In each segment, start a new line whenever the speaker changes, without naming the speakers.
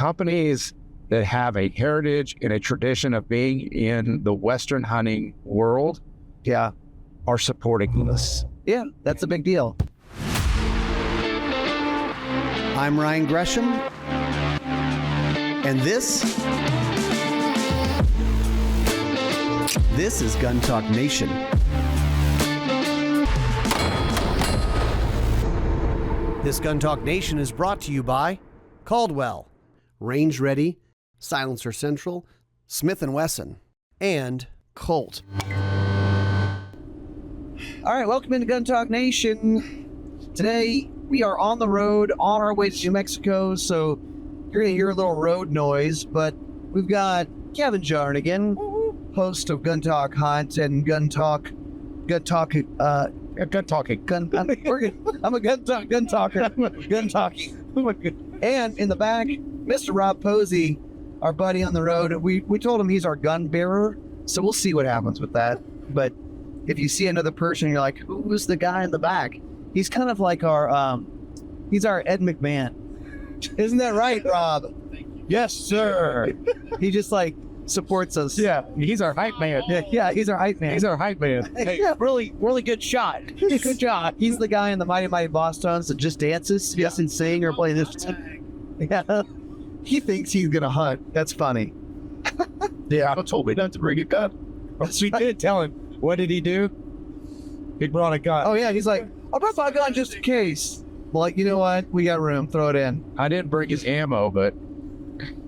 companies that have a heritage and a tradition of being in the Western hunting world, are supporting this.
Yeah, that's a big deal. I'm Ryan Gresham, and this is Gun Talk Nation. This Gun Talk Nation is brought to you by Caldwell, Range Ready, Silencer Central, Smith & Wesson, and Colt. All right, welcome into Gun Talk Nation. Today, we are on the road, on our way to New Mexico, so you're going to hear a little road noise, but we've got Kevin Jarnagin, host of Gun Talk Hunt and I'm a gun talker, gun talking. And in the back, Mr. Rob Posey, our buddy on the road. We told him he's our gun bearer, so we'll see what happens with that. But if you see another person, you're like, who's the guy in the back? He's kind of like he's our Ed McMahon. Isn't that right, Rob? Yes, sir. He just like supports us.
Yeah, he's our hype man.
Yeah, he's our hype man.
He's our hype man.
Hey, yeah, really good shot. Good job. He's the guy in the Mighty Mighty Boss Tones that just dances, doesn't sing or play this. Yeah. He thinks he's gonna hunt. That's funny.
Yeah, I told me not to bring a gun. We did tell him. What did he do? He brought a gun.
Oh yeah, he's like, I brought my gun just in case. Like, you know what? We got room. Throw it in.
I didn't bring his ammo, but.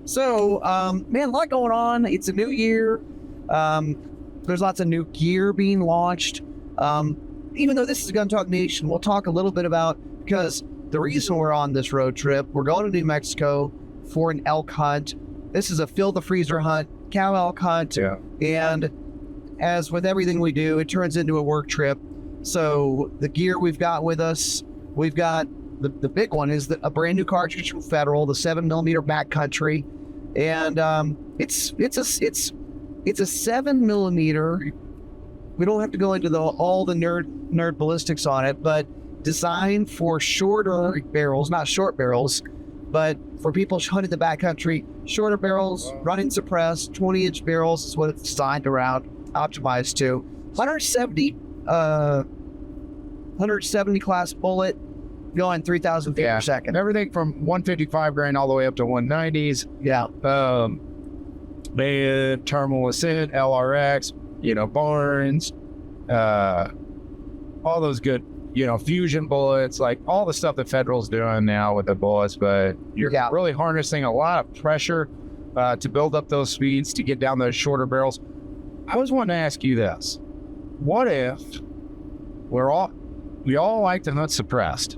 So, man, a lot going on. It's a new year. There's lots of new gear being launched. Even though this is Gun Talk Nation, we'll talk a little bit about, because the reason we're on this road trip, we're going to New Mexico for an elk hunt. This is a fill the freezer hunt, cow elk hunt.
Yeah.
And as with everything we do, it turns into a work trip. So the gear we've got with us, we've got the big one is a brand new cartridge from Federal, the 7mm Backcountry. And it's a 7mm. We don't have to go into all the nerd ballistics on it, but designed for shorter barrels, not short barrels, but for people hunting the backcountry, shorter barrels, running suppressed, 20-inch barrels is what it's designed around, optimized to. 170 class bullet, going 3,000 feet per second.
Everything from 155 grain all the way up to 190s.
Yeah.
Terminal Ascent, LRX, Barnes, all those good, fusion bullets, like all the stuff that Federal's doing now with the bullets, but you're really harnessing a lot of pressure to build up those speeds to get down those shorter barrels. I was wanting to ask you this. What if we all like to hunt suppressed?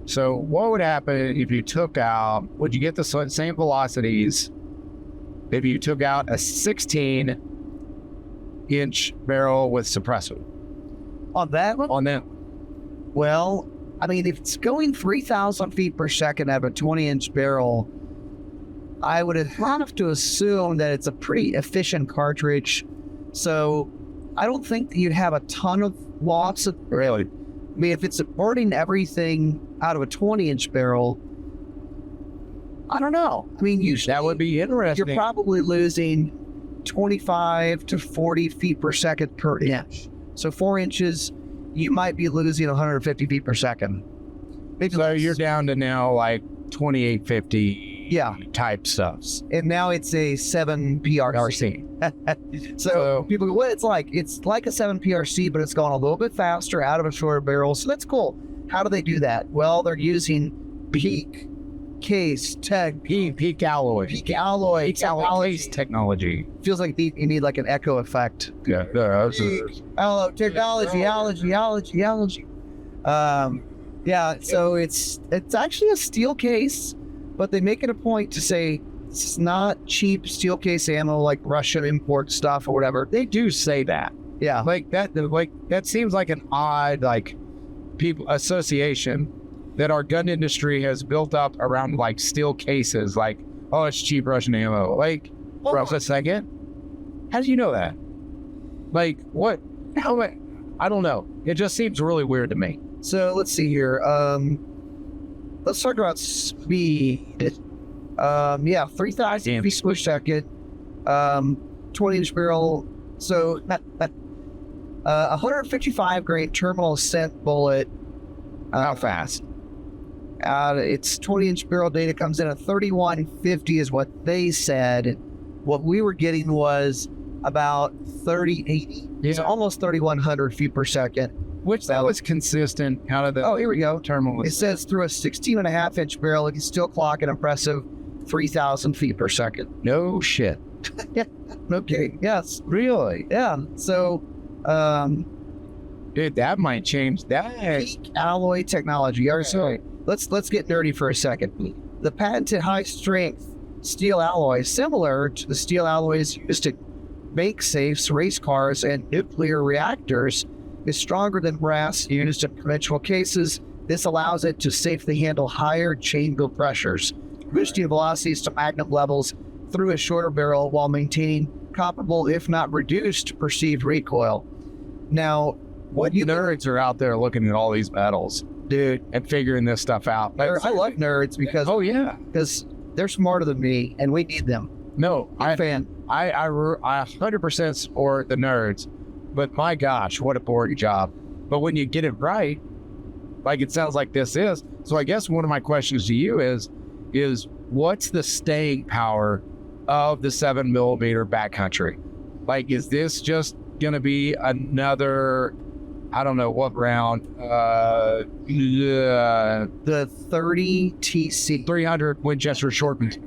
So what would happen if you took out, would you get the same velocities if you took out a 16-inch barrel with suppressor?
On that one?
On that.
Well, I mean, if it's going 3,000 feet per second out of a 20-inch barrel, I would have to assume that it's a pretty efficient cartridge. So I don't think that you'd have a ton of loss of, really. I mean, if it's burning everything out of a 20-inch barrel, I don't know. I mean, usually
that would be interesting.
You're probably losing 25 to 40 feet per second per inch. So 4 inches, you might be losing 150 feet per second.
So you're down to now like 2850 type stuff.
And now it's a 7 PRC. So people go, well, it's like a 7 PRC, but it's going a little bit faster out of a shorter barrel. So that's cool. How do they do that? Well, they're using peak alloy
technology.
Feels like you need like an echo effect.
Yeah.
Technology. So it's actually a steel case, but they make it a point to say it's not cheap steel case ammo like Russian import stuff or whatever.
They do say that.
Yeah.
Like that seems like an odd people association that our gun industry has built up around like steel cases, like, oh, it's cheap Russian ammo. Like, hold on a second. How do you know that? Like, what? How? I don't know. It just seems really weird to me.
So let's see here. Let's talk about speed. Yeah, 3,000 feet per second. 20-inch barrel. So that 155 grain terminal scent bullet.
How fast?
Its 20-inch barrel data comes in at 3150 is what they said. What we were getting was about 3080.
Yeah.
So almost 3,100 feet per second.
Which that was consistent out of the
Oh, here we go.
terminal.
It says through a 16.5-inch barrel, it can still clock an impressive 3,000 feet per second.
No shit.
Yeah. Okay. Yes.
Really?
Yeah. So,
Dude, that might change that.
peak alloy technology. All right, so let's get nerdy for a second. The patented high-strength steel alloy, similar to the steel alloys used to make safes, race cars, and nuclear reactors, is stronger than brass used in conventional cases. This allows it to safely handle higher chamber pressures, boosting velocities to magnum levels through a shorter barrel while maintaining comparable, if not reduced, perceived recoil. Now,
What nerds are out there looking at all these metals,
dude,
and figuring this stuff out?
I like nerds because
yeah.
they're smarter than me, and we need them.
No,
I'm a fan.
I 100% support the nerds, but my gosh, what a boring job. But when you get it right, like it sounds like this is, so I guess one of my questions to you is what's the staying power of the 7mm backcountry? Like, is this just gonna be another, I don't know what round,
The 30 TC.
300 Winchester shortened?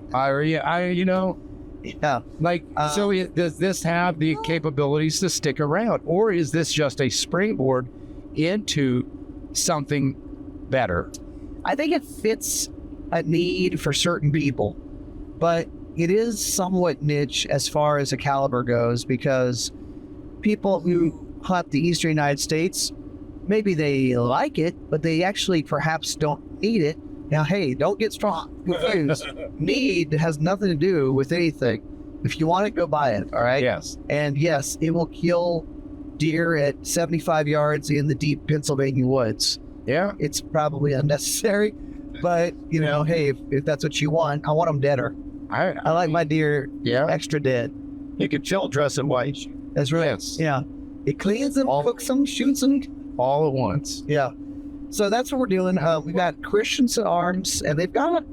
Yeah.
Like, does this have the capabilities to stick around, or is this just a springboard into something better?
I think it fits a need for certain people, but it is somewhat niche as far as a caliber goes, because people who hunt the eastern United States, maybe they like it, but they actually perhaps don't need it. Now, hey, don't get confused. Need has nothing to do with anything. If you want it, go buy it, all right?
Yes.
And yes, it will kill deer at 75 yards in the deep Pennsylvania woods.
Yeah.
It's probably unnecessary, but, hey, if that's what you want, I want them deader. I like my deer extra dead.
You can chill dress in white.
That's right.
Yes.
Yeah. It cleans them, cooks them, shoots them.
All at once.
Yeah. So that's what we're doing. We got Christensen Arms, and they've got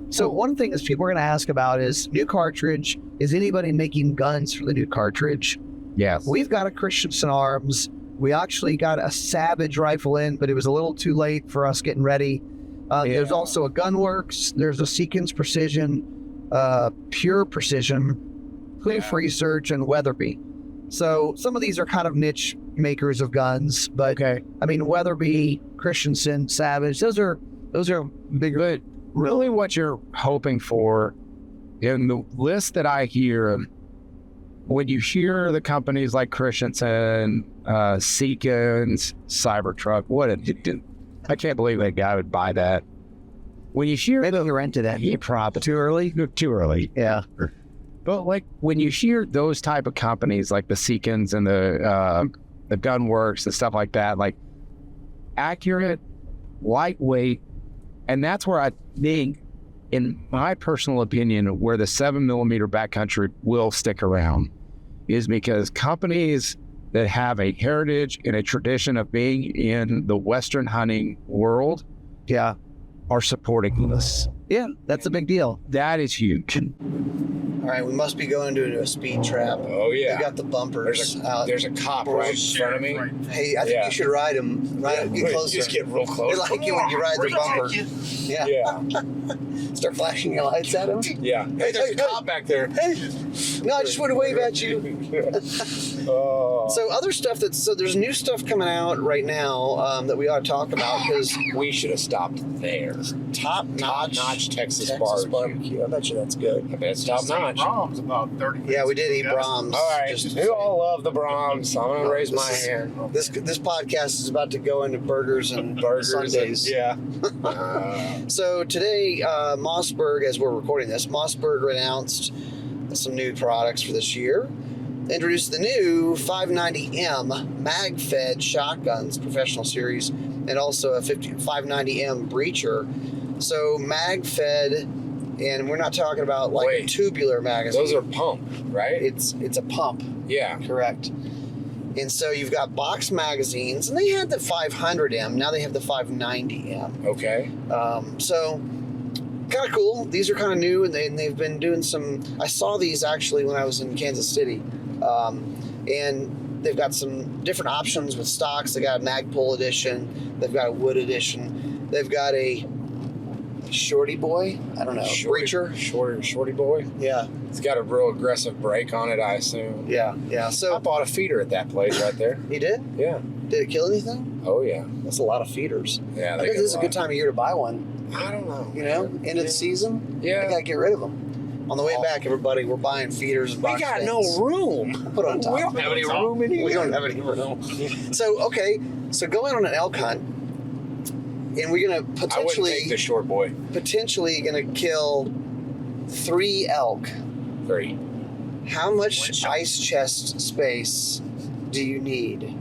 so one thing is people are going to ask about is new cartridge. Is anybody making guns for the new cartridge?
Yes.
We've got a Christensen Arms. We actually got a Savage rifle in, but it was a little too late for us getting ready. There's also a Gunworks. There's a Seekins Precision, Pure Precision, Cliff Research, and Weatherby. So some of these are kind of niche makers of guns, but I mean, Weatherby, Christensen, Savage, those are bigger.
But really what you're hoping for in the list that I hear, when you hear the companies like Christensen, Seekins, Cybertruck, I can't believe that guy would buy that. When you hear,
maybe he rented that.
He probably
too early.
Too early.
Yeah.
But like when you hear those type of companies like the Seekins and the Gunworks and stuff like that, like accurate, lightweight, and that's where I think, in my personal opinion, where the 7mm backcountry will stick around, is because companies that have a heritage and a tradition of being in the Western hunting world, are supporting this.
Yeah, that's a big deal.
That is huge.
All right, we must be going into a speed trap.
Oh, yeah.
We got the bumpers out.
There's a cop right in front of me.
Hey, I think you should ride him. Get closer.
Just get real close.
They like it when you ride the bumper. Yeah. Start flashing your lights at him.
Yeah. Hey, there's a cop back there.
Hey. No, I just want to wave at you. So other stuff there's new stuff coming out right now that we ought to talk about, because
we should have stopped there. Top-notch Texas barbecue.
I bet you that's good.
I bet it's top-notch.
Brahms about 30 minutes.
Yeah, we did eat Brahms.
All right, we all love the Brahms. So I'm going to raise my hand.
This podcast is about to go into burgers and Sundays.
Yeah.
So today, Mossberg, as we're recording this, Mossberg announced some new products for this year. Introduced the new 590M mag-fed shotguns professional series, and also a 590M breacher. So mag-fed And we're not talking about like tubular magazine.
Those are pump, right?
It's a pump.
Yeah.
Correct. And so you've got box magazines, and they had the 500M. Now they have the 590M.
Okay.
So kind of cool. These are kind of new, and they've been doing some. I saw these actually when I was in Kansas City, and they've got some different options with stocks. They got a Magpul edition. They've got a wood edition. They've got a Shorty Boy. I don't know. Breacher.
Shorty Boy.
Yeah.
It's got a real aggressive brake on it, I assume.
Yeah. So
I bought a feeder at that place right there.
You did?
Yeah.
Did it kill anything?
Oh yeah.
That's a lot of feeders.
Yeah.
I guess this is a good time of year to buy one.
I don't know.
You know, end of the season.
Yeah.
I gotta get rid of them. On the way back, everybody, we're buying feeders and box
We got
fans.
no room.
Put on top.
We don't have any room in here.
We don't have any room. So going on an elk hunt, and we're gonna
I wouldn't take the short boy.
potentially gonna kill 3 elk.
3.
How much ice chest space do you need?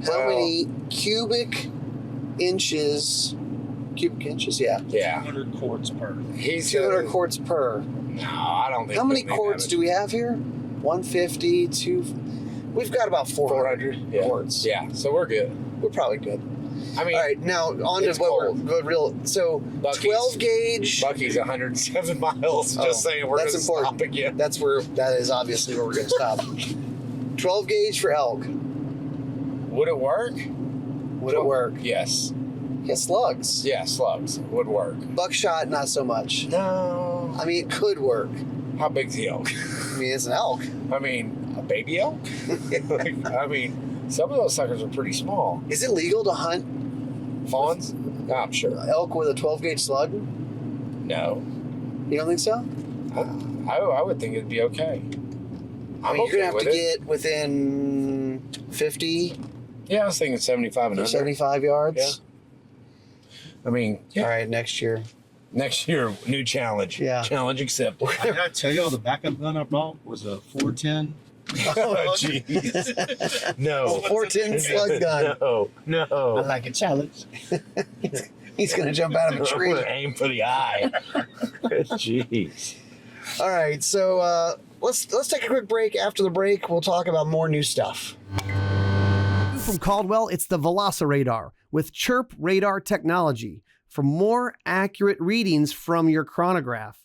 How many cubic inches? Yeah.
Yeah.
200 quarts per.
He's
200 quarts per.
No, I don't think.
How many quarts do we have here? 150, 2. We've got about 400
Yeah.
quarts.
Yeah. So we're good.
We're probably good.
I mean,
All right, now on to
it's
what
cold.
we're real. So
Bucky's.
12 gauge.
Bucky's 107 miles.
Oh,
Just saying, we're
that's
gonna
important.
stop again.
That is obviously where we're going to stop. 12 gauge for elk.
Would it work?
Would it work?
Yes.
Yeah, slugs.
Yeah, slugs would work.
Buckshot, not so much.
No.
I mean, it could work.
How big's the elk?
I mean, it's an elk.
I mean, a baby elk? I mean, some of those suckers are pretty small.
Is it legal to hunt
Fawns? No, I'm sure.
elk with a 12 gauge slug?
No.
You don't think so?
I would think it'd be okay.
I mean, you're going to have to get within 50,
Yeah, I was thinking 75 and under.
75 yards.
Yeah. I mean,
All right, next year.
next year, new challenge.
Yeah.
Challenge accepted.
Did I tell you the backup gun I bought was a 410?
Oh, jeez. No.
410 slug gun.
No.
I like a challenge.
He's going to jump out of a tree.
Aim for the eye. Jeez.
All right, so let's take a quick break. After the break, we'll talk about more new stuff.
From Caldwell, it's the Velociradar with Chirp radar technology for more accurate readings from your chronograph.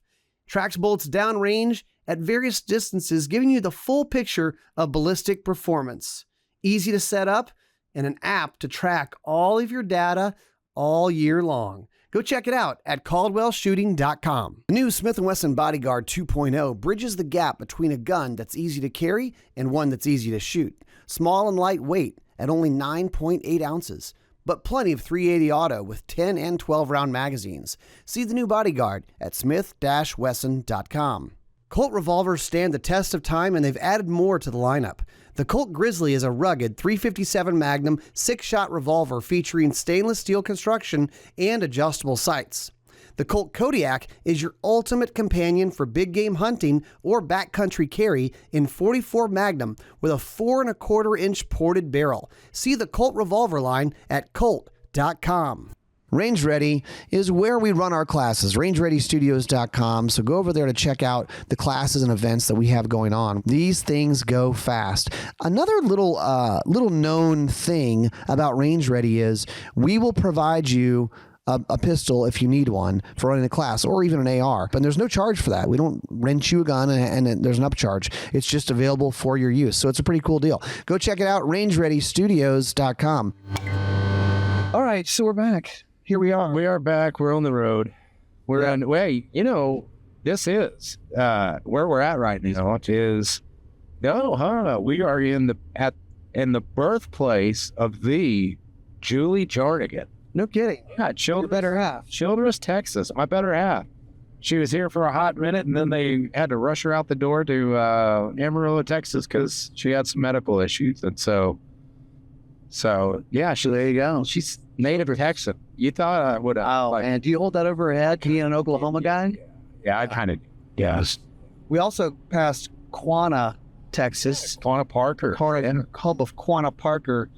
Tracks bullets downrange at various distances, giving you the full picture of ballistic performance. Easy to set up and an app to track all of your data all year long. Go check it out at caldwellshooting.com. The new Smith & Wesson Bodyguard 2.0 bridges the gap between a gun that's easy to carry and one that's easy to shoot. Small and lightweight at only 9.8 ounces, but plenty of .380 auto with 10 and 12 round magazines. See the new Bodyguard at smith-wesson.com. Colt revolvers stand the test of time, and they've added more to the lineup. The Colt Grizzly is a rugged .357 Magnum 6-shot revolver featuring stainless steel construction and adjustable sights. The Colt Kodiak is your ultimate companion for big game hunting or backcountry carry in .44 Magnum with a 4¼ inch ported barrel. See the Colt revolver line at colt.com. Range Ready is where we run our classes, rangereadystudios.com. So go over there to check out the classes and events that we have going on. These things go fast. Another little known thing about Range Ready is we will provide you a pistol if you need one for running a class, or even an AR. But there's no charge for that. We don't rent you a gun and there's an upcharge. It's just available for your use. So it's a pretty cool deal. Go check it out, rangereadystudios.com. All right, so we're back. Here we are.
We are back. We're on the road. We're on. Wait, this is where we're at right now. Is we are in the birthplace of the Julie Jarnagin.
No kidding.
Yeah,
Your better half.
Childress, Texas. My better half. She was here for a hot minute, and then they had to rush her out the door to Amarillo, Texas, because she had some medical issues, and so yeah. There you go. She's native Texan. You thought I would have.
Oh, man. Do you hold that over her head? Being an Oklahoma guy?
Yeah, I kind of. Yes.
We also passed Quanah, Texas.
Quanah Parker.
Hub of Quanah Parker.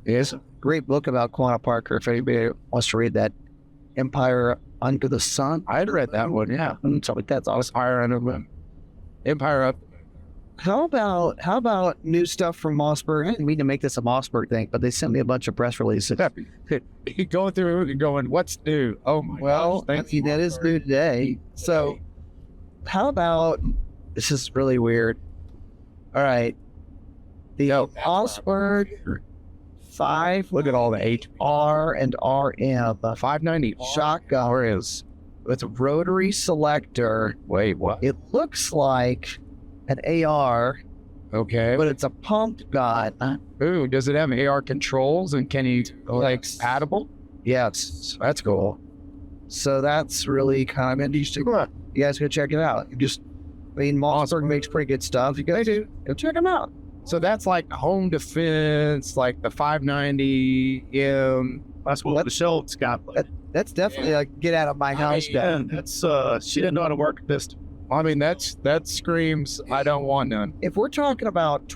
Is
Great book about Quanah Parker if anybody wants to read that. Empire
Under the Sun.
I had read that one, yeah.
So that's awesome.
Empire Under the Moon. Empire Up.
How about new stuff from Mossberg? I didn't mean to make this a Mossberg thing, but they sent me a bunch of press releases.
You going through and going, what's new? Oh my
Well,
gosh,
I mean, that is new today. So, how about this is really weird. All right, the Mossberg 5.
Look at all the H.
R and RM
590
shotgun is with a rotary selector.
Wait, what?
It looks like an AR,
Okay.
but it's a pump gun.
Ooh, does it have AR controls and can you like compatible?
Yes.
That's cool.
So that's really kind of interesting. You guys go check it out. Mossberg makes pretty good stuff. You guys go check them out.
So that's like home defense, like the 590M.
That's what Michelle's got.
That's definitely like get out of my house.
That's she didn't know how to work a pistol.
I mean, that screams, I don't want none.
If we're talking about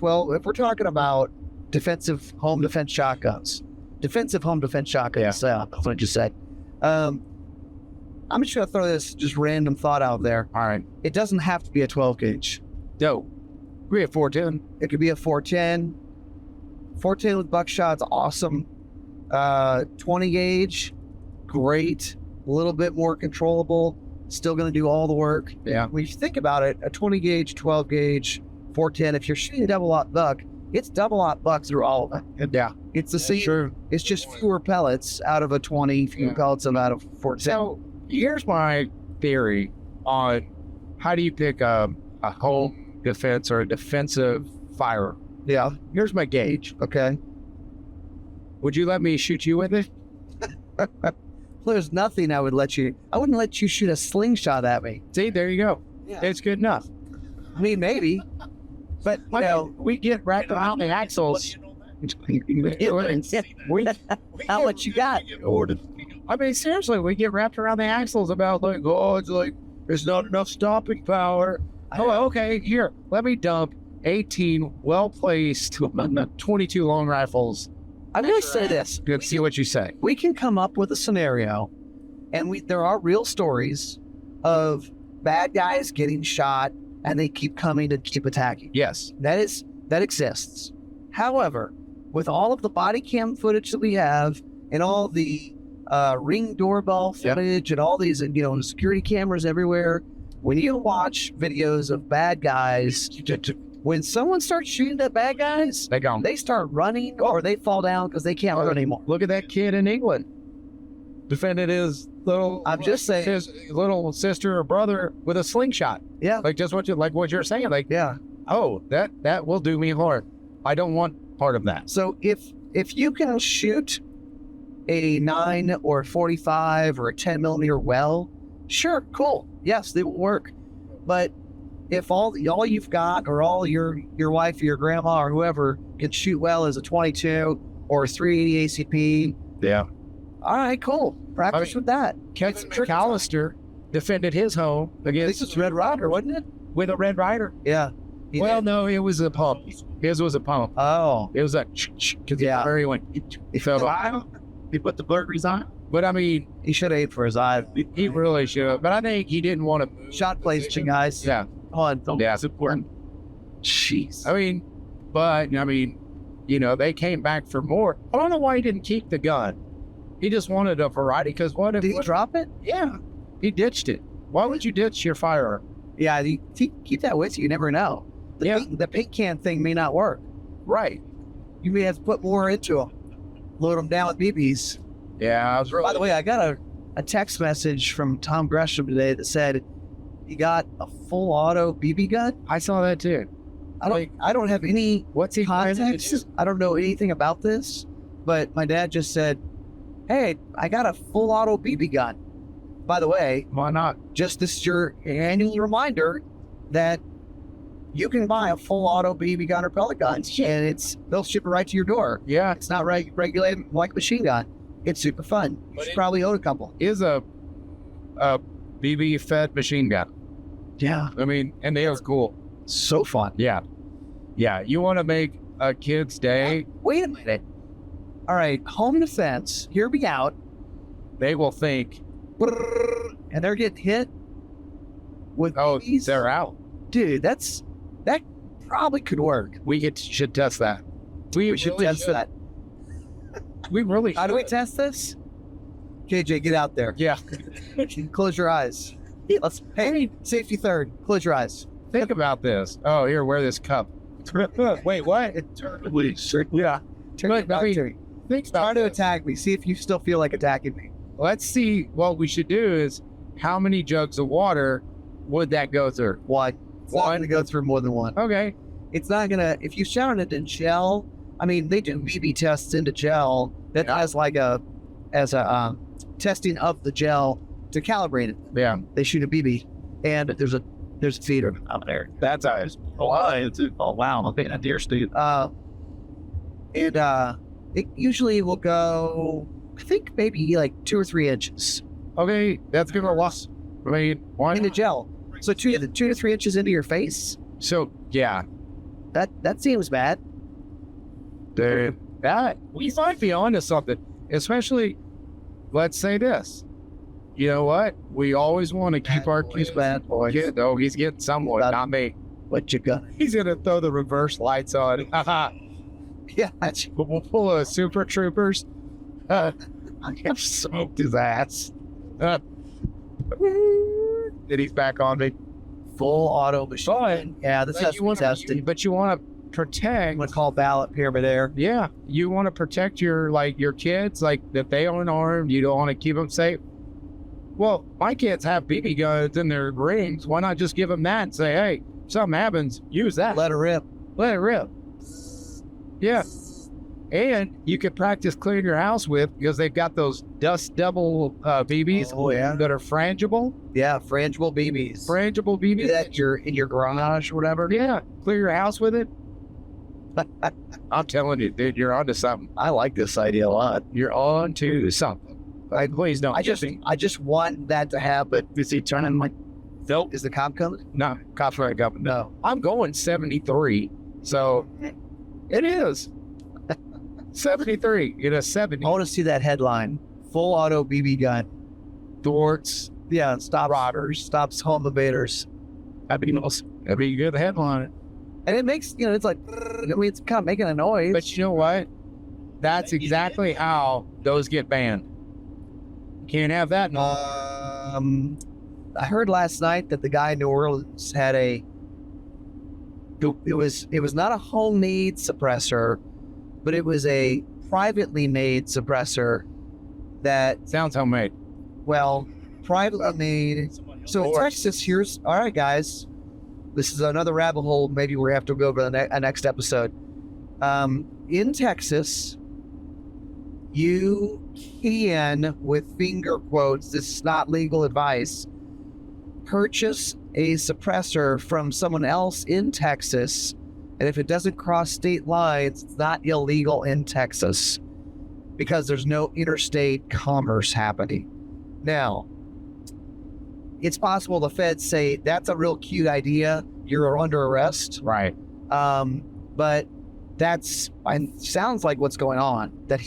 defensive home defense shotguns, that's what I just said. I'm just gonna throw this just random thought out there.
All right.
It doesn't have to be a 12 gauge.
Dope. We have 410.
It could be a 410. 410 with buckshot's awesome. 20 gauge, great. A little bit more controllable. Still going to do all the work.
Yeah.
When you think about it, a 20 gauge, 12 gauge, 410, if you're shooting a double-aught buck, it's double-aught buck through all of it.
Yeah.
It's the same.
True.
It's just fewer pellets out of a 20, fewer pellets out of 410.
So here's my theory on how do you pick a home defense or a defensive fire.
Yeah.
Here's my gauge.
Okay.
Would you let me shoot you with it?
There's nothing I wouldn't let you shoot a slingshot at me.
See, there you go.
Yeah.
It's good enough.
I mean, maybe. But, you know,
We get wrapped around the axles.
how much you got?
I mean, seriously, we get wrapped around the axles about like, oh, it's like, there's not enough stopping power. Oh, okay, here, let me dump 18 well-placed 22 long rifles.
I'm going to say this.
Good, see what you say.
We can come up with a scenario, and there are real stories of bad guys getting shot, and they keep coming to keep attacking.
Yes.
That exists. However, with all of the body cam footage that we have, and all the Ring doorbell footage, and all these security cameras everywhere, when you watch videos of bad guys, when someone starts shooting at bad guys, they start running or they fall down because they can't run anymore.
Look at that kid in England defended his little.
I'm just saying,
his little sister or brother with a slingshot.
Yeah,
like just what you're saying. Like,
yeah.
Oh, that will do me harm. I don't want part of that.
So if you can shoot a 9 or 45 or a 10 millimeter well, sure, cool, yes, they will work. But if all you've got, or all your wife or your grandma or whoever can shoot well is a 22 or a 380 ACP,
yeah,
all right, cool. Practice with that.
Kent McAllister defended his home against.
This is Red Rider, wasn't it?
With a Red Rider.
Yeah.
Well, no, it was a pump. His was a pump.
Oh.
It was a because he went. He fell.
He put the burglaries on.
But I mean,
he should have aimed for his eye.
He really should have. But I think he didn't want to move.
Shot placement, guys.
Yeah.
On.
Yeah.
It's important.
Jeez.
I mean, they came back for more. I don't know why he didn't keep the gun. He just wanted a variety. Because what if
did he drop it?
Yeah, he ditched it. Why would you ditch your firearm?
Yeah, you keep that with you. You never know. The paint can thing may not work.
Right.
You may have to put more into them. Load them down with BBs.
Yeah, I was really.
By the way, I got a text message from Tom Gresham today that said he got a full auto BB gun.
I saw that too.
I don't have any
what's he
context. I don't know anything about this, but my dad just said, "Hey, I got a full auto BB gun." By the way,
why not?
Just this is your annual reminder that you can buy a full auto BB gun or pellet gun, and they'll ship it right to your door.
Yeah,
it's not regulated like a machine gun. It's super fun. You should probably own a couple.
Is a BB fed machine gun.
Yeah,
I mean, and they are cool.
So fun.
Yeah. You want to make a kid's day?
Wait a minute. All right, home defense. Hear me out.
They will think.
and they're getting hit with
Oh,
BBs,
they're out.
dude, that probably could work.
Should test that. We
should
really
test that.
We really
How do we
should.
test this? KJ, get out there.
Yeah.
Close your eyes. Hey, safety third. Close your eyes.
Think about this. Oh, here, wear this cup. Wait, what? Yeah.
Turn
But,
your back
I mean,
to me.
Think
Try
about
to
this.
attack me. See if you still feel like attacking me.
Let's see what we should do is how many jugs of water would that go through?
One. It's not going to go through more than one.
Okay.
It's not going to, if you shower it in gel, I mean, they do BB tests into gel that has like testing of the gel to calibrate it.
Yeah.
They shoot a BB, and there's a feeder out there.
That's how it's.
Oh wow, I'm being a deer steed.
It usually will go, I think maybe like 2 or 3 inches
Okay, that's gonna loss. I mean, why
into
not?
gel. So 2 to 3 inches into your face.
So yeah,
That seems bad.
dude, that we might be onto something. Especially, let's say this. You know what? We always want to keep our kids
bad boys.
Yeah, no, he's getting somewhat, not me.
What you got?
He's gonna throw the reverse lights on.
Yeah, that's
We'll pull a Super Troopers. I have smoked his ass. And he's back on me.
full auto machine. Yeah, this has to be tested.
But you want to protect.
I'm gonna call ballot pyramid there.
Yeah, you want to protect your kids, like that they aren't armed. You don't want to keep them safe. Well, my kids have BB guns in their rings. Why not just give them that and say, hey, if something happens, use that.
Let her rip.
Let it rip. Yeah. And you could practice cleaning your house with, because they've got those dust devil BBs
Oh, yeah.
that are frangible.
Yeah, frangible BBs.
Frangible
Do
BBs.
that in your garage or whatever.
Yeah. Clear your house with it. I'm telling you, dude, you're onto something.
I like this idea a lot.
You're on to something. Please don't.
I just want that to happen.
Is he turning like, nope.
Is the cop coming?
No, cops right coming.
No.
I'm going 73. So it is. 73. It is 70.
I want to see that headline. Full auto BB gun.
Dorks.
Yeah, stops
Robbers.
stops home invaders.
That'd be awesome. That'd be a good headline.
And it makes, it's like, I mean, it's kind of making a noise.
But you know what? That's exactly how those get banned. Can't have that.
I heard last night that the guy in New Orleans had it was not a homemade suppressor, but it was a privately made suppressor that,
Sounds homemade.
well, privately made. So in Texas, all right, guys, this is another rabbit hole. Maybe we have to go over the next episode. In Texas, you can, with finger quotes, this is not legal advice, purchase a suppressor from someone else in Texas, and if it doesn't cross state lines, it's not illegal in Texas because there's no interstate commerce happening. Now, it's possible the feds say that's a real cute idea, you're under arrest,
Right.
but sounds like what's going on. That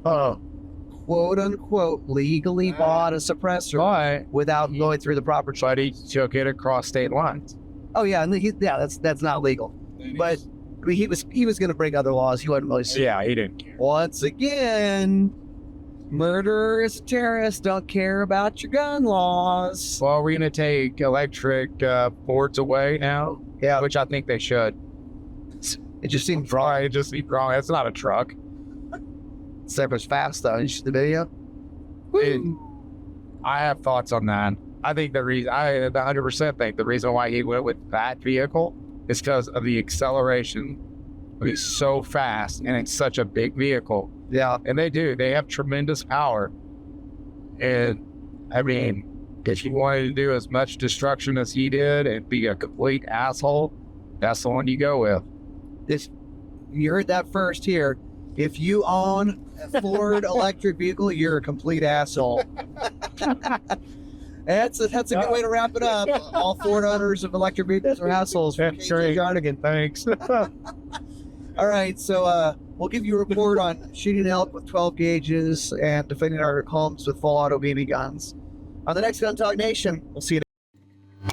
quote unquote legally bought a suppressor
But
without going through the proper
he took it across state lines.
Oh yeah, and that's not legal. But I mean, he was going to break other laws. He wasn't really.
Yeah, he didn't care.
Once again, murderers, terrorists don't care about your gun laws.
Well, we're going to take electric Fords away now.
Yeah,
Which I think they should.
it just seems
Wrong.
wrong.
It just seems wrong. That's not a truck.
It's fast though. You see the video?
Dude, I have thoughts on that. I think I 100% think the reason why he went with that vehicle is because of the acceleration. It's so fast and it's such a big vehicle.
Yeah.
And they have tremendous power. And I mean, if you wanted to do as much destruction as he did and be a complete asshole, that's the one you go with.
You heard that first here. If you own a Ford electric vehicle, you're a complete asshole. That's a good way to wrap it up. All Ford owners of electric vehicles are assholes.
That's right.
Jarnagin.
Thanks.
All right, so we'll give you a report on shooting elk with 12 gauges and defending our homes with full auto BB guns. on the next Gun Talk Nation. We'll see you.